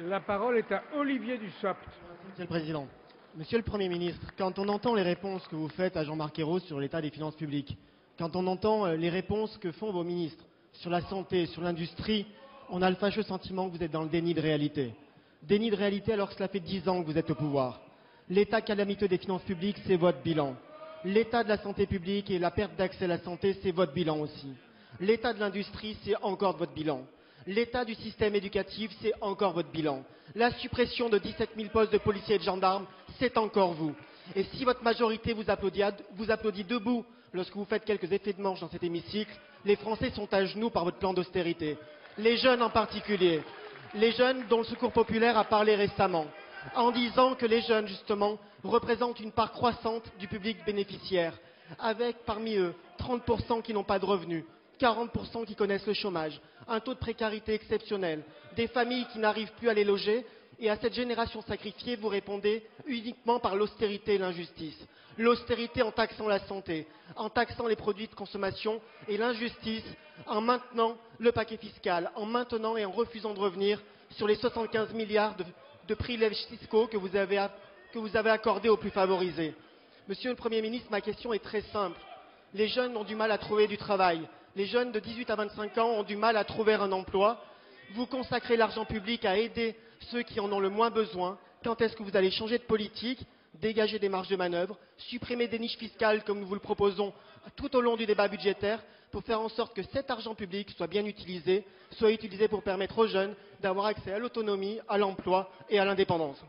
La parole est à Olivier Dussopt. Monsieur le Président. Monsieur le Premier ministre, quand on entend les réponses que vous faites à Jean-Marc Ayrault sur l'état des finances publiques, quand on entend les réponses que font vos ministres sur la santé, sur l'industrie, on a le fâcheux sentiment que vous êtes dans le déni de réalité. Déni de réalité alors que cela fait 10 ans que vous êtes au pouvoir. L'état calamiteux des finances publiques, c'est votre bilan. L'état de la santé publique et la perte d'accès à la santé, c'est votre bilan aussi. L'état de l'industrie, c'est encore votre bilan. L'état du système éducatif, c'est encore votre bilan. La suppression de 17 000 postes de policiers et de gendarmes, c'est encore vous. Et si votre majorité vous applaudit debout lorsque vous faites quelques effets de manche dans cet hémicycle, les Français sont à genoux par votre plan d'austérité. Les jeunes en particulier. Les jeunes dont le Secours populaire a parlé récemment, en disant que les jeunes, justement, représentent une part croissante du public bénéficiaire, avec parmi eux 30% qui n'ont pas de revenus, 40% qui connaissent le chômage, un taux de précarité exceptionnel, des familles qui n'arrivent plus à les loger, et à cette génération sacrifiée, vous répondez uniquement par l'austérité et l'injustice. L'austérité en taxant la santé, en taxant les produits de consommation, et l'injustice en maintenant le paquet fiscal, en maintenant et en refusant de revenir sur les 75 milliards de privilèges fiscaux que vous avez accordés aux plus favorisés. Monsieur le Premier ministre, ma question est très simple. Les jeunes ont du mal à trouver du travail. Les jeunes de 18 à 25 ans ont du mal à trouver un emploi. Vous consacrez l'argent public à aider ceux qui en ont le moins besoin. Quand est-ce que vous allez changer de politique, dégager des marges de manœuvre, supprimer des niches fiscales comme nous vous le proposons tout au long du débat budgétaire pour faire en sorte que cet argent public soit bien utilisé, soit utilisé pour permettre aux jeunes d'avoir accès à l'autonomie, à l'emploi et à l'indépendance.